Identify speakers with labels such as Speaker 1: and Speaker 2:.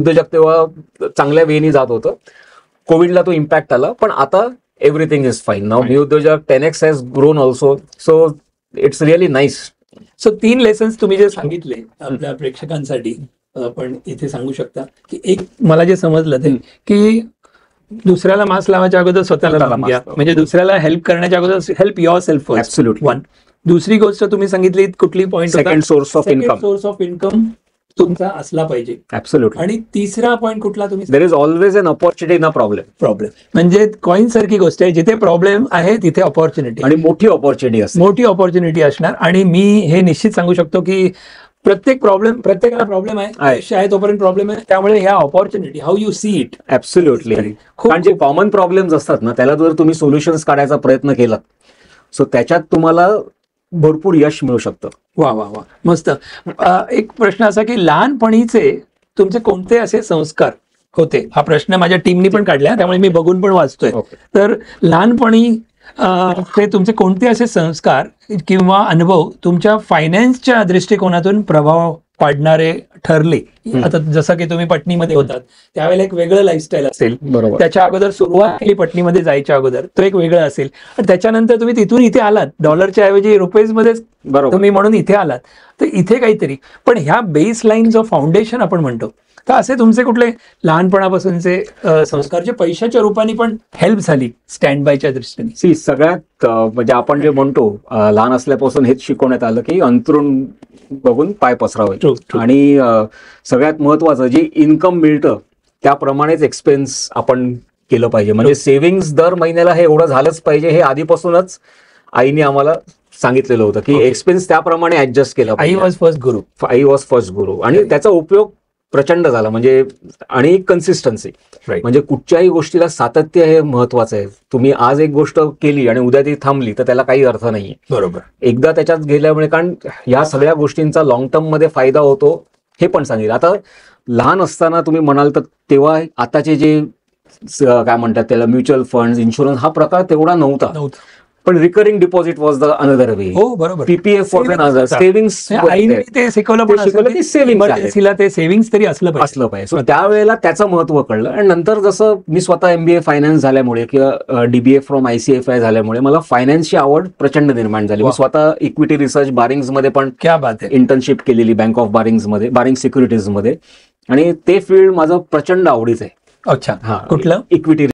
Speaker 1: उद्योजक तेव्हा चांगल्या वेनी जात होतं. कोविडला तो इम्पॅक्ट आला, पण आता एव्हरीथिंग इज फाईन नाव. मी उद्योजक 10x has grown also, so it's really nice.
Speaker 2: So 3 lessons तुम्ही जे सांगितले आपल्या प्रेक्षकांसाठी आपण इथे सांगू शकता की एक मला जे समजलं ते की दुसऱ्याला मास्क लावायच्या अगोदर स्वतःला लावून घ्या, म्हणजे दुसऱ्याला हेल्प करण्याच्या अगोदर help your self first.
Speaker 1: Absolutely.
Speaker 2: One. दुसरी गोष्ट तुम्ही सांगितली कुठली point,
Speaker 1: second source of income.
Speaker 2: Source of income तुमचा असला पाहिजे.
Speaker 1: ऍब्सोल्युटली.
Speaker 2: आणि तिसरा पॉईंट कुठला तुम्ही,
Speaker 1: there is always an opportunity in a problem.
Speaker 2: म्हणजे कॉइन सारखी गोष्ट आहे, जिथे प्रॉब्लेम आहे तिथे ऑपॉर्च्युनिटी,
Speaker 1: आणि मोठी ऑपॉर्च्युनिटी असते,
Speaker 2: मोठी ऑपॉर्च्युनिटी असणार. आणि मी हे निश्चित सांगू शकतो की प्रत्येकाला प्रॉब्लेम आहे तोपर्यंत प्रॉब्लेम आहे. त्यामुळे ह्या opportunity how you see it.
Speaker 1: Absolutely. कारण जे कॉमन प्रॉब्लेम्स असतात ना, त्याला जर तुम्ही सोल्युशन्स काढायचा प्रयत्न केला, सो त्याच्यात तुम्हाला भरपूर यश मिळू शकतं.
Speaker 2: वा वा वा, मस्त. एक प्रश्न असा की लहानपणीचे तुमचे कोणते असे संस्कार होते, हा प्रश्न माझ्या टीमनी पण काढला, त्यामुळे मी बघून पण वाचतोय. तर लहानपणी ते तुमचे कोणते असे संस्कार किंवा अनुभव तुमच्या फायनान्सच्या दृष्टिकोनातून प्रभाव पाडणारे ठरले? आता जसं की तुम्ही पटणीमध्ये होतात त्यावेळेला एक वेगळं लाईफस्टाईल असेल,
Speaker 1: बरोबर.
Speaker 2: त्याच्या अगोदर सुरुवात केली पटणीमध्ये जायच्या अगोदर तो एक वेगळं असेल, आणि त्याच्यानंतर तुम्ही तिथून इथे आलात, डॉलरच्या ऐवजी रुपीजमध्येच तुम्ही म्हणून इथे आलात, तर इथे काहीतरी. पण ह्या बेस लाईन जो फाउंडेशन आपण म्हणतो, तर असे तुमचे कुठले लहानपणापासूनचे संस्कार जे पैशाच्या रूपाने पण हेल्प झाली स्टँड बायच्या दृष्टीने?
Speaker 1: सगळ्यात म्हणजे आपण जे म्हणतो लहान असल्यापासून हेच शिकवण्यात आलं की अंतरून बघून पाय पसरावे. आणि सगळ्यात महत्वाचं, जे इन्कम मिळतं त्याप्रमाणेच एक्सपेन्स आपण केलं पाहिजे. म्हणजे सेव्हिंग्स दर महिन्याला हे एवढं झालंच पाहिजे, हे आधीपासूनच आईने आम्हाला सांगितलेलं होतं की एक्सपेन्स त्याप्रमाणे ऍडजस्ट केला पाहिजे.
Speaker 2: आई वॉज फर्स्ट गुरु.
Speaker 1: आणि त्याचा उपयोग प्रचंड झाला. म्हणजे आणि कन्सिस्टन्सी, म्हणजे कुठच्याही गोष्टीला सातत्य हे महत्वाचं आहे. तुम्ही आज एक गोष्ट केली आणि उद्या ती थांबली तर त्याला काही अर्थ नाहीये.
Speaker 2: बरोबर.
Speaker 1: एकदा त्याच्यात गेल्यामुळे, कारण ह्या सगळ्या गोष्टींचा लॉंग टर्म मध्ये फायदा होतो हे पण सांगितलं. आता लहान असताना तुम्ही म्हणाल तर तेव्हा आताचे जे काय म्हणतात त्याला म्युच्युअल फंड, इन्शुरन्स, हा प्रकार तेवढा नव्हता. पण recurring deposit was the another way.
Speaker 2: हो बरोबर.
Speaker 1: PPF was an other. Savings
Speaker 2: ते शिकवलं की सेव्हिंग्सला ते सेव्हिंग्स तरी असलं पाहिजे.
Speaker 1: सो त्यावेळेला त्याचं महत्व कळलं. आणि नंतर जसं मी स्वतः MBA फायनान्स झाल्यामुळे किंवा DBA फ्रॉम ICFI झाल्यामुळे मला फायनान्सची आवड प्रचंड निर्माण झाली. मी स्वतः इक्विटी रिसर्च बारिंग्स मध्ये पण इंटर्नशिप केलेली, बँक ऑफ बारिंग्स मध्ये, बारिंग सिक्युरिटीज मध्ये. आणि ते फील्ड माझं प्रचंड आवडीचं आहे.
Speaker 2: अच्छा, कुठलं?
Speaker 1: इक्विटी